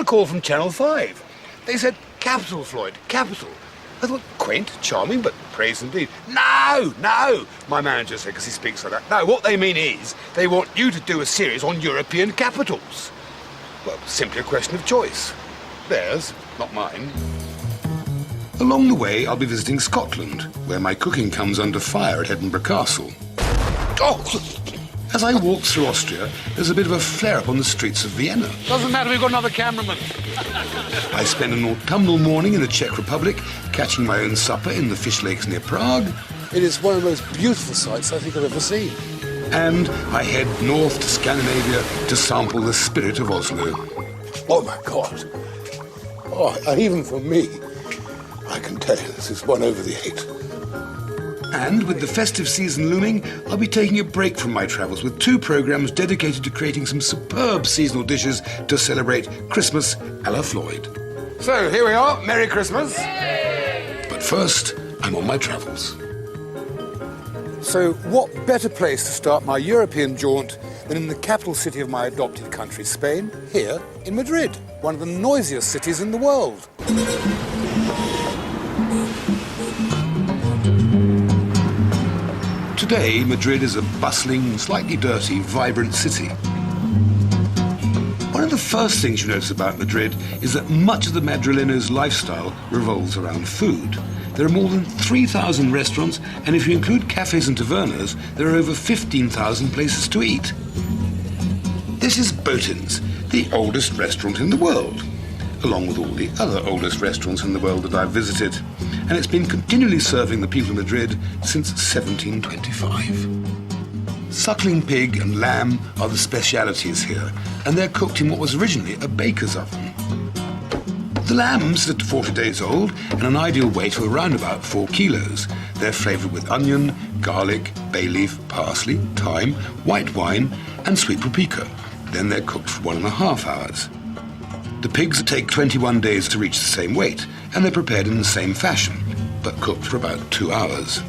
got a call from Channel 5. They said, capital, Floyd, capital. I thought, quaint, charming, but praise indeed. No, my manager said, because he speaks like that. No, what they mean is they want you to do a series on European capitals. Well, simply a question of choice. Theirs, not mine. Along the way, I'll be visiting Scotland, where my cooking comes under fire at Edinburgh Castle. Oh! As I walk through Austria, there's a bit of a flare-up on the streets of Vienna. Doesn't matter, we've got another cameraman. I spend an autumnal morning in the Czech Republic, catching my own supper in the fish lakes near Prague. It is one of the most beautiful sights I think I've ever seen. And I head north to Scandinavia to sample the spirit of Oslo. Oh, my God. Oh, even for me, I can tell you this is 1 over the 8. And with the festive season looming, I'll be taking a break from my travels with 2 programs dedicated to creating some superb seasonal dishes to celebrate Christmas a la Floyd. So, here we are. Merry Christmas. Yay! But first, I'm on my travels. So, what better place to start my European jaunt than in the capital city of my adopted country, Spain, here in Madrid, one of the noisiest cities in the world. Today, Madrid is a bustling, slightly dirty, vibrant city. One of the first things you notice about Madrid is that much of the Madrileño's lifestyle revolves around food. There are more than 3,000 restaurants, and if you include cafes and tavernas, there are over 15,000 places to eat. This is Botin's, the oldest restaurant in the world, along with all the other oldest restaurants in the world that I've visited. And it's been continually serving the people of Madrid since 1725. Suckling pig and lamb are the specialities here, and they're cooked in what was originally a baker's oven. The lambs are 40 days old and an ideal weight of around about 4 kilos. They're flavoured with onion, garlic, bay leaf, parsley, thyme, white wine, and sweet paprika. Then they're cooked for 1.5 hours. The pigs take 21 days to reach the same weight, and they're prepared in the same fashion, but cooked for about 2 hours.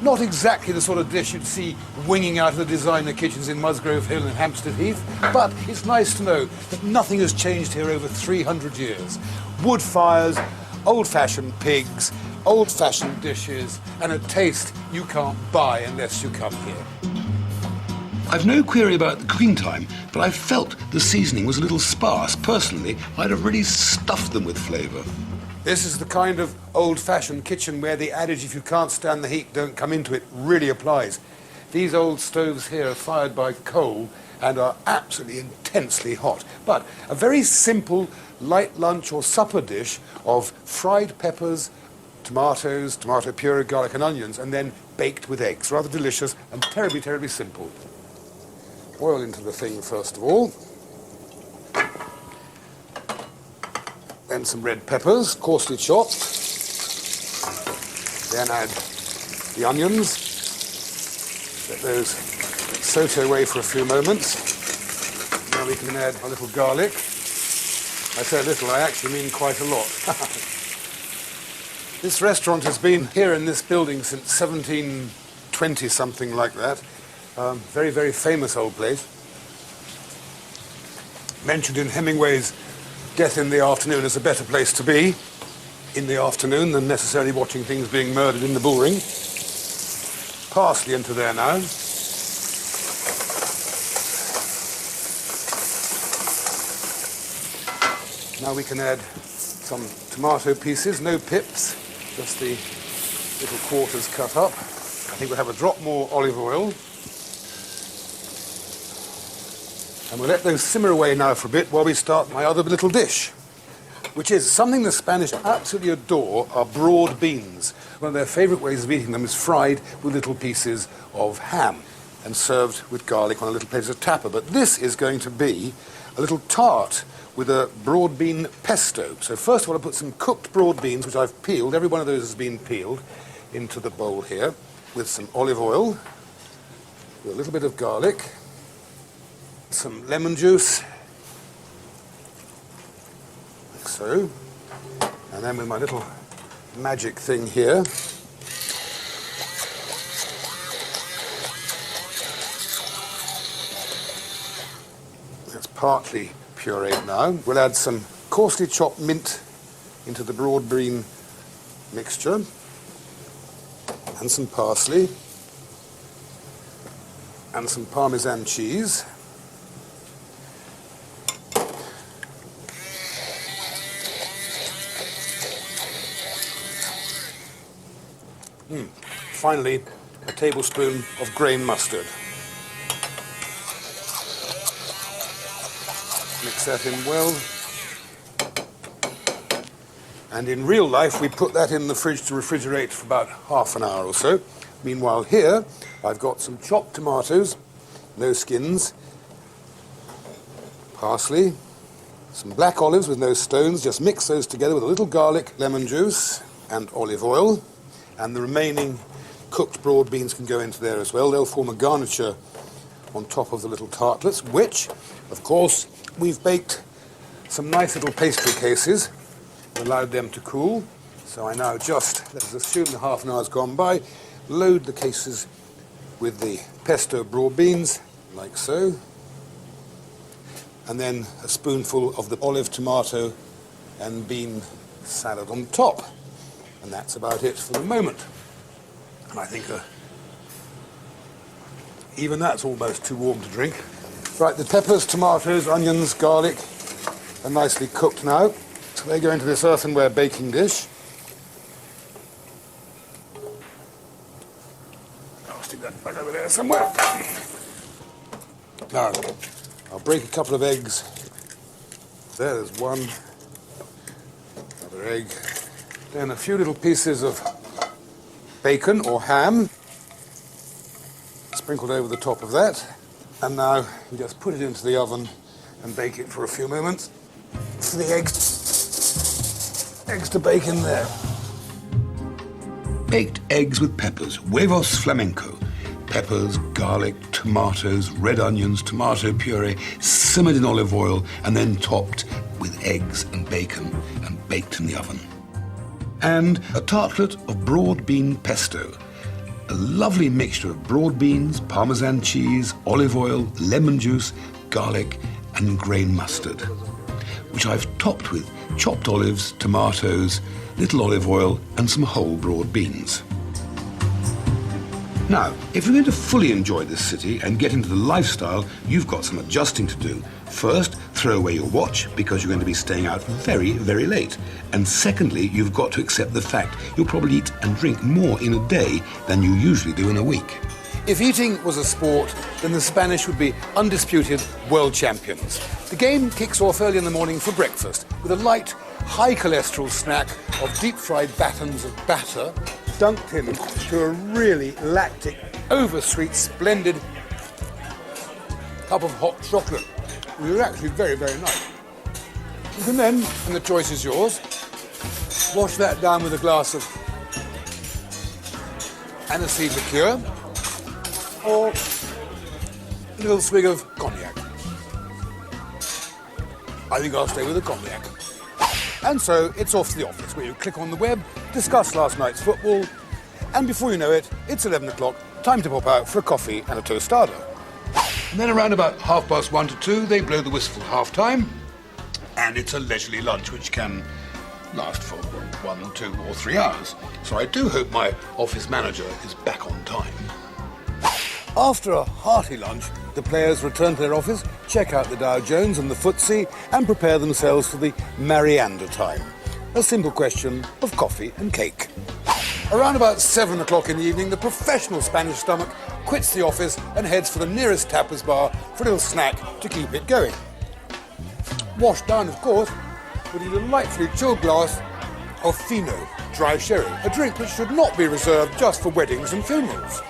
Not exactly the sort of dish you'd see winging out of the designer kitchens in Musgrove Hill and Hampstead Heath, but it's nice to know that nothing has changed here over 300 years. Wood fires, old-fashioned pigs, old-fashioned dishes, and a taste you can't buy unless you come here. I've no query about the cooking time, but I felt the seasoning was a little sparse. Personally, I'd have really stuffed them with flavour. This is the kind of old-fashioned kitchen where the adage, if you can't stand the heat, don't come into it, really applies. These old stoves here are fired by coal and are absolutely intensely hot. But a very simple light lunch or supper dish of fried peppers, tomatoes, tomato puree, garlic and onions, and then baked with eggs. Rather delicious and terribly, terribly simple. Oil into the thing first of all. Then some red peppers, coarsely chopped. Then add the onions. Let those saute away for a few moments. Now we can add a little garlic. I say little, I actually mean quite a lot. This restaurant has been here in this building since 1720, something like that. Very, very famous old place. Mentioned in Hemingway's Death in the Afternoon as a better place to be in the afternoon than necessarily watching things being murdered in the bullring. Parsley into there now. Now we can add some tomato pieces, no pips, just the little quarters cut up. I think we'll have a drop more olive oil. And we'll let those simmer away now for a bit while we start my other little dish, which is something the Spanish absolutely adore, are broad beans. One of their favourite ways of eating them is fried with little pieces of ham and served with garlic on a little plate of tapa. But this is going to be a little tart with a broad bean pesto. So first of all, I put some cooked broad beans, which I've peeled. Every one of those has been peeled, into the bowl here with some olive oil, with a little bit of garlic, some lemon juice, like so, and then with my little magic thing here, that's partly pureed now. We'll add some coarsely chopped mint into the broad bean mixture, and some parsley, and some Parmesan cheese. Finally, a tablespoon of grain mustard. Mix that in well. And in real life, we put that in the fridge to refrigerate for about half an hour or so. Meanwhile, here, I've got some chopped tomatoes, no skins, parsley, some black olives with no stones. Just mix those together with a little garlic, lemon juice, and olive oil. And the remaining cooked broad beans can go into there as well. They'll form a garniture on top of the little tartlets, which, of course, we've baked some nice little pastry cases and allowed them to cool. So I now just, let's assume the half an hour's gone by, load the cases with the pesto broad beans, like so. And then a spoonful of the olive, tomato, and bean salad on top. And that's about it for the moment. And I think even that's almost too warm to drink. Right, the peppers, tomatoes, onions, garlic are nicely cooked now. So they go into this earthenware baking dish. I'll stick that back over there somewhere. Now, I'll break a couple of eggs. There's one. Another egg. Then a few little pieces of bacon or ham sprinkled over the top of that. And now we just put it into the oven and bake it for a few moments for the eggs to bake in there. Baked eggs with peppers, huevos flamenco. Peppers, garlic, tomatoes, red onions, tomato puree, simmered in olive oil, and then topped with eggs and bacon and baked in the oven. And a tartlet of broad bean pesto. A lovely mixture of broad beans, Parmesan cheese, olive oil, lemon juice, garlic, and grain mustard, which I've topped with chopped olives, tomatoes, little olive oil, and some whole broad beans. Now, if you're going to fully enjoy this city and get into the lifestyle, you've got some adjusting to do. First, throw away your watch because you're going to be staying out very, very late. And secondly, you've got to accept the fact you'll probably eat and drink more in a day than you usually do in a week. If eating was a sport, then the Spanish would be undisputed world champions. The game kicks off early in the morning for breakfast with a light, high-cholesterol snack of deep-fried battens of batter dunked into a really lactic, oversweet, splendid cup of hot chocolate. It is actually very, very nice. You can then, and the choice is yours, wash that down with a glass of aniseed liqueur or a little swig of cognac. I think I'll stay with the cognac. And so it's off to the office, where you click on the web, discuss last night's football, and before you know it, it's 11 o'clock, time to pop out for a coffee and a tostada. And then around about 1:30 to 2, they blow the whistle half-time, and it's a leisurely lunch, which can last for 1, 2, or 3 hours. So I do hope my office manager is back on time. After a hearty lunch, the players return to their office, check out the Dow Jones and the FTSE, and prepare themselves for the Mariander time. A simple question of coffee and cake. Around about 7 o'clock in the evening, the professional Spanish stomach quits the office and heads for the nearest tapas bar for a little snack to keep it going. Washed down, of course, with a delightfully chilled glass of fino, dry sherry, a drink which should not be reserved just for weddings and funerals.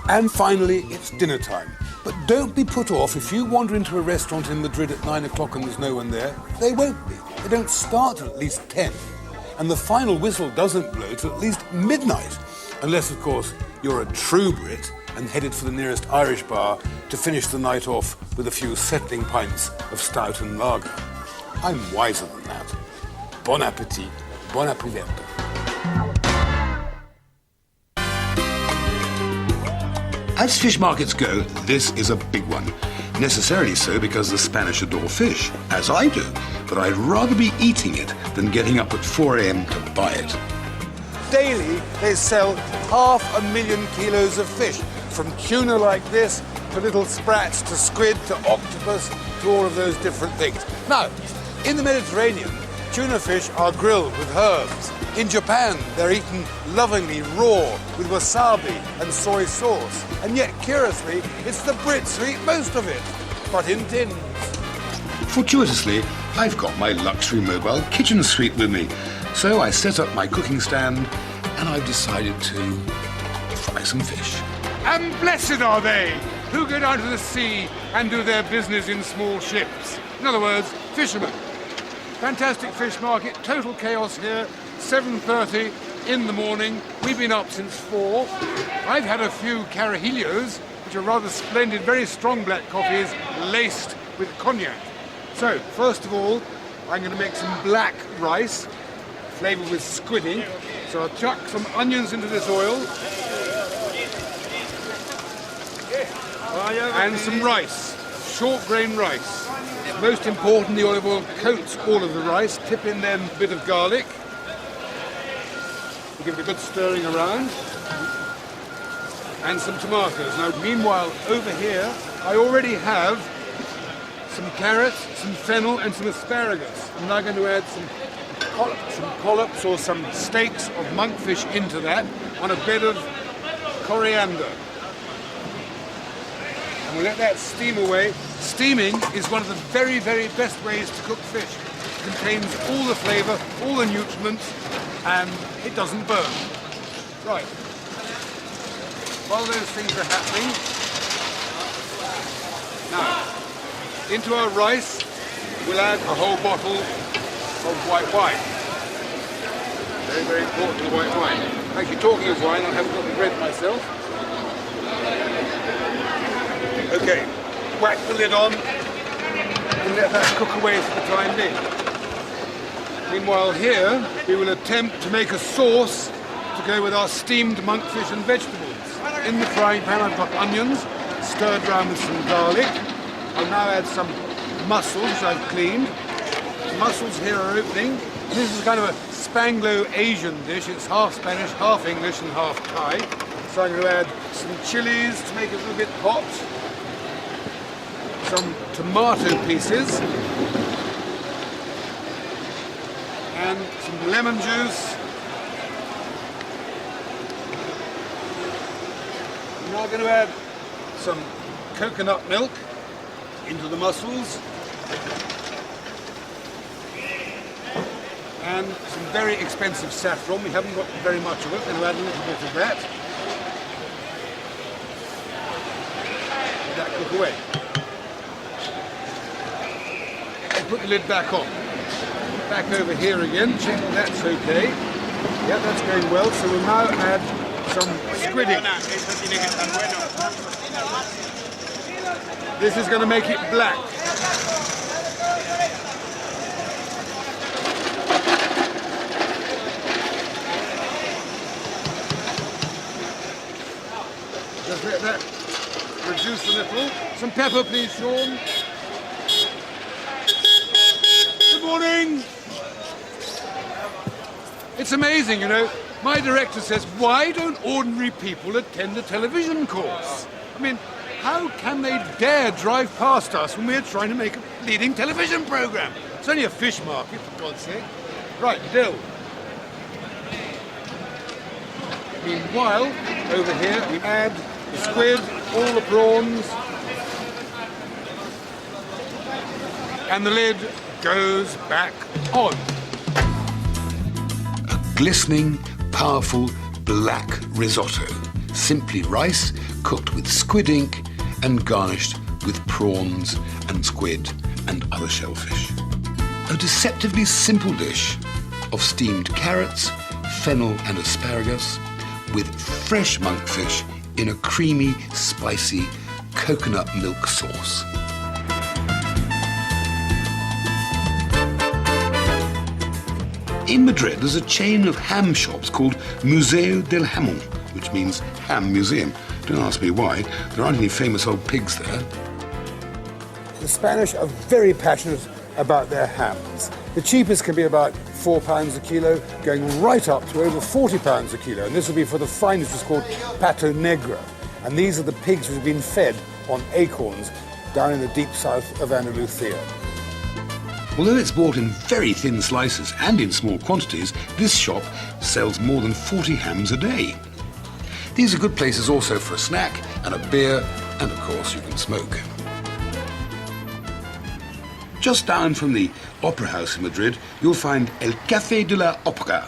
And finally, it's dinner time. But don't be put off if you wander into a restaurant in Madrid at 9 o'clock and there's no one there. They won't be. They don't start till at least 10. And the final whistle doesn't blow till at least midnight. Unless, of course, you're a true Brit and headed for the nearest Irish bar to finish the night off with a few settling pints of stout and lager. I'm wiser than that. Bon appetit, bon appetit. As fish markets go, this is a big one. necessarily so because the Spanish adore fish, as I do, but I'd rather be eating it than getting up at 4 a.m. to buy it. Daily, they sell 500,000 kilos of fish, from tuna like this to little sprats to squid to octopus to all of those different things. Now, in the Mediterranean, tuna fish are grilled with herbs. In Japan, they're eaten lovingly raw with wasabi and soy sauce. And yet, curiously, it's the Brits who eat most of it, but in tins. Fortuitously, I've got my luxury mobile kitchen suite with me, so I set up my cooking stand and I've decided to fry some fish. And blessed are they who go down to the sea and do their business in small ships. In other words, fishermen. Fantastic fish market, total chaos here, 7:30 in the morning. We've been up since 4. I've had a few carajillos, which are rather splendid, very strong black coffees, laced with cognac. So, first of all, I'm going to make some black rice, flavoured with squid ink. So I'll chuck some onions into this oil. And some rice, short grain rice. Most important, the olive oil coats all of the rice. Tip in then a bit of garlic. Give it a good stirring around. And some tomatoes. Now, meanwhile, over here, I already have some carrots, some fennel, and some asparagus. I'm now going to add some collops or some steaks of monkfish into that on a bed of coriander. And we'll let that steam away. Steaming is one of the very, very best ways to cook fish. It contains all the flavour, all the nutrients, and it doesn't burn. Right. While those things are happening, now, into our rice, we'll add a whole bottle of white wine. Very, very important, the white wine. Actually, talking of wine, I haven't got the bread myself. Okay, whack the lid on and let that cook away for the time being. Meanwhile here, we will attempt to make a sauce to go with our steamed monkfish and vegetables. In the frying pan I've got onions, stirred around with some garlic. I'll now add some mussels, which I've cleaned. The mussels here are opening. This is kind of a Spanglo-Asian dish. It's half Spanish, half English and half Thai. So I'm going to add some chilies to make it a little bit hot. Some tomato pieces. And some lemon juice. I'm now going to add some coconut milk into the mussels. And some very expensive saffron. We haven't got very much of it. We're going to add a little bit of that. Let that cook away. And put the lid back on. Back over here again, check that's okay. Yeah, that's going well. So we'll now add some squid ink. This is going to make it black. Just let that reduce a little. Some pepper, please, Sean. Good morning. It's amazing, you know. My director says, why don't ordinary people attend a television course? I mean, how can they dare drive past us when we're trying to make a leading television programme? It's only a fish market, for God's sake. Right, dill. Meanwhile, over here, we add the squid, all the prawns, and the lid goes back on. A glistening, powerful black risotto. Simply rice cooked with squid ink and garnished with prawns and squid and other shellfish. A deceptively simple dish of steamed carrots, fennel and asparagus with fresh monkfish in a creamy, spicy coconut milk sauce. In Madrid, there's a chain of ham shops called Museo del Jamón, which means ham museum. Don't ask me why. There aren't any famous old pigs there. The Spanish are very passionate about their hams. The cheapest can be about £4 a kilo, going right up to over £40 a kilo. And this will be for the finest, it's called pato negro. And these are the pigs which have been fed on acorns down in the deep south of Andalusia. Although it's bought in very thin slices and in small quantities, this shop sells more than 40 hams a day. These are good places also for a snack and a beer, and of course you can smoke. Just down from the Opera House in Madrid, you'll find El Café de la Opera.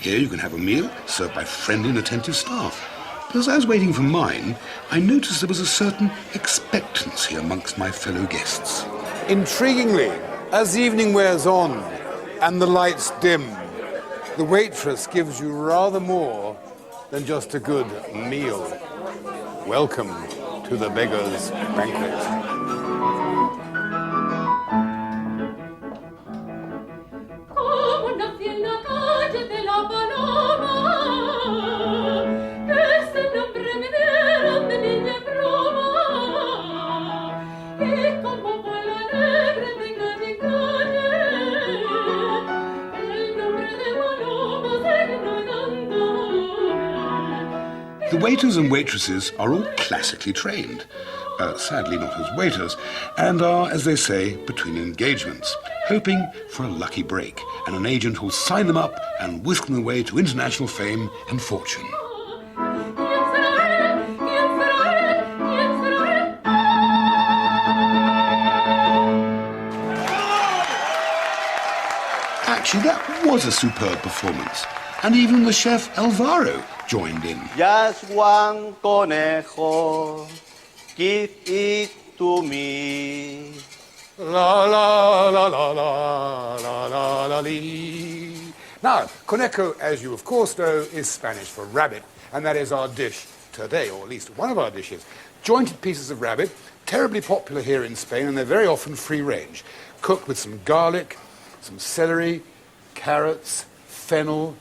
Here you can have a meal served by friendly and attentive staff. But as I was waiting for mine, I noticed there was a certain expectancy amongst my fellow guests. Intriguingly, as the evening wears on and the lights dim, the waitress gives you rather more than just a good meal. Welcome to the beggar's banquet. The waiters and waitresses are all classically trained, sadly not as waiters, and are, as they say, between engagements, hoping for a lucky break and an agent who'll sign them up and whisk them away to international fame and fortune. Actually, that was a superb performance, and even the chef Alvaro joined in. Just one conejo, give it to me. La la la la la la la la lee. Now, conejo, as you of course know, is Spanish for rabbit, and that is our dish today, or at least one of our dishes. Jointed pieces of rabbit, terribly popular here in Spain, and they're very often free range. Cooked with some garlic, some celery, carrots, fennel,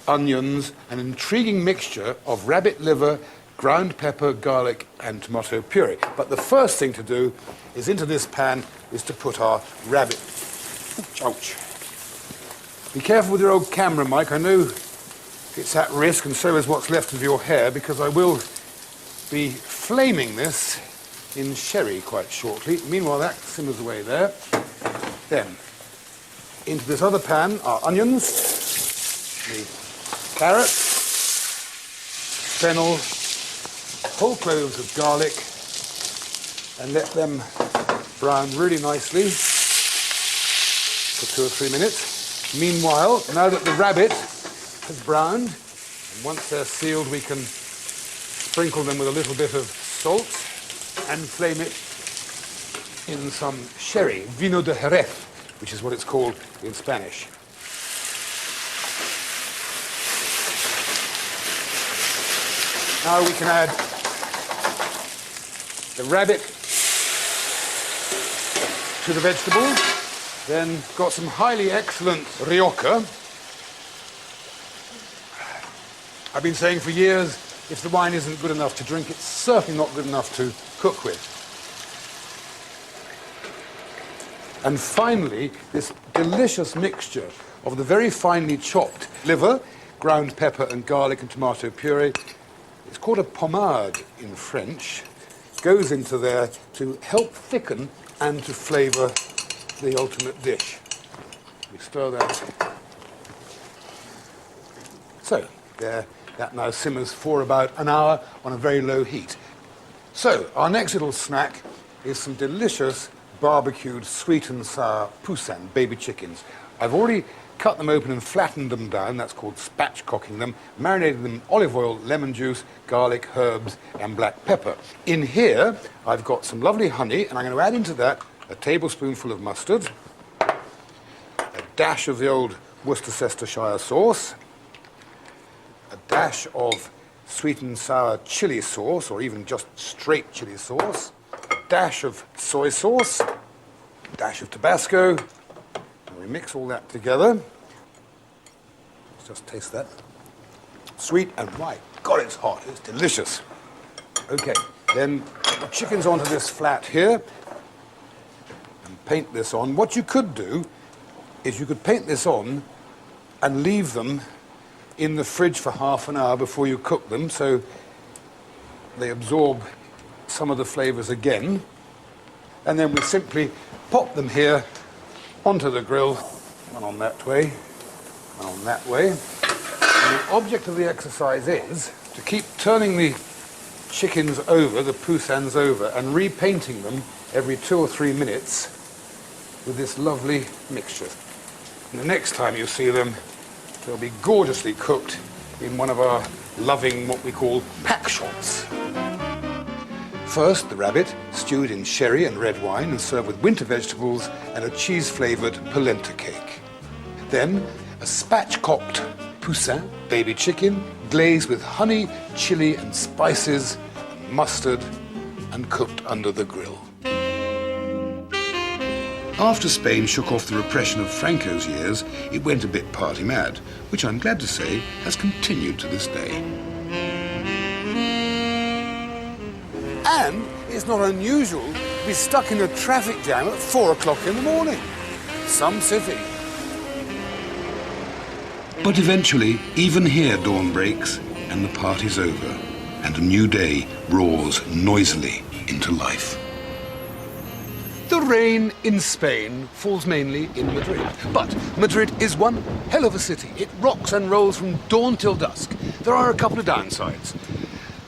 onions, an intriguing mixture of rabbit liver, ground pepper, garlic, and tomato puree. But the first thing to do is into this pan is to put our rabbit. Ouch. Be careful with your old camera, Mike. I know it's at risk, and so is what's left of your hair, because I will be flaming this in sherry quite shortly. Meanwhile, that simmers away there. Then, into this other pan, our onions, the carrots, fennel, whole cloves of garlic, and let them brown really nicely for 2 or 3 minutes. Meanwhile, now that the rabbit has browned, and once they're sealed, we can sprinkle them with a little bit of salt and flame it in some sherry, vino de Jerez, which is what it's called in Spanish. Now we can add the rabbit to the vegetable, then got some highly excellent rioja. I've been saying for years, if the wine isn't good enough to drink, it's certainly not good enough to cook with. And finally, this delicious mixture of the very finely chopped liver, ground pepper and garlic and tomato puree. It's called a pommade in French. Goes into there to help thicken and to flavour the ultimate dish. We stir that. So, there, that now simmers for about an hour on a very low heat. So, our next little snack is some delicious barbecued sweet and sour poussin, baby chickens. I've already cut them open and flattened them down, that's called spatchcocking them, marinated them in olive oil, lemon juice, garlic, herbs, and black pepper. In here, I've got some lovely honey, and I'm going to add into that a tablespoonful of mustard, a dash of the old Worcestershire sauce, a dash of sweet and sour chili sauce, or even just straight chili sauce, a dash of soy sauce, a dash of Tabasco, and we mix all that together. Let's just taste that. Sweet, and my God, it's hot. It's delicious. Okay, then the chicken's onto this flat here. paint this on. What you could do is you could paint this on and leave them in the fridge for half an hour before you cook them, so they absorb some of the flavours again. And then we simply pop them here onto the grill, one on that way, one on that way. And the object of the exercise is to keep turning the chickens over, the poussins over, and repainting them every 2 or 3 minutes with this lovely mixture. And the next time you see them, they'll be gorgeously cooked in one of our loving, what we call pack shots. First, the rabbit, stewed in sherry and red wine and served with winter vegetables and a cheese-flavoured polenta cake. Then, a spatchcocked poussin, baby chicken, glazed with honey, chilli and spices, and mustard, and cooked under the grill. After Spain shook off the repression of Franco's years, it went a bit party mad, which I'm glad to say has continued to this day. And it's not unusual to be stuck in a traffic jam at 4 o'clock in the morning. Some city. But eventually, even here dawn breaks and the party's over, and a new day roars noisily into life. The rain in Spain falls mainly in Madrid. But Madrid is one hell of a city. It rocks and rolls from dawn till dusk. There are a couple of downsides.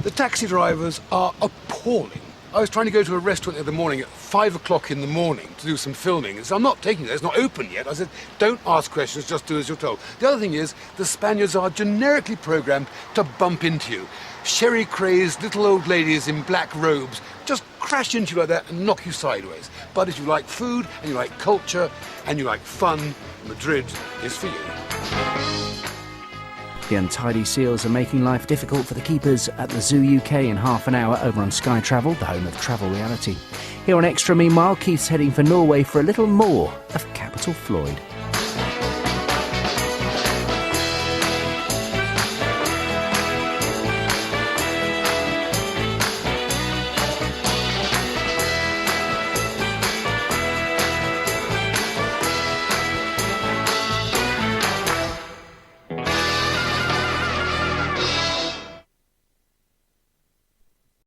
The taxi drivers are appalling. I was trying to go to a restaurant the other morning at 5 o'clock in the morning to do some filming. So I'm not taking it, it's not open yet. I said, don't ask questions, just do as you're told. The other thing is, the Spaniards are generically programmed to bump into you. Sherry-crazed little old ladies in black robes just crash into you like that and knock you sideways. But if you like food, and you like culture, and you like fun, Madrid is for you. The untidy seals are making life difficult for the keepers at the Zoo UK in half an hour over on Sky Travel, the home of travel reality. Here on Extra, meanwhile, Keith's heading for Norway for a little more of Capital Floyd.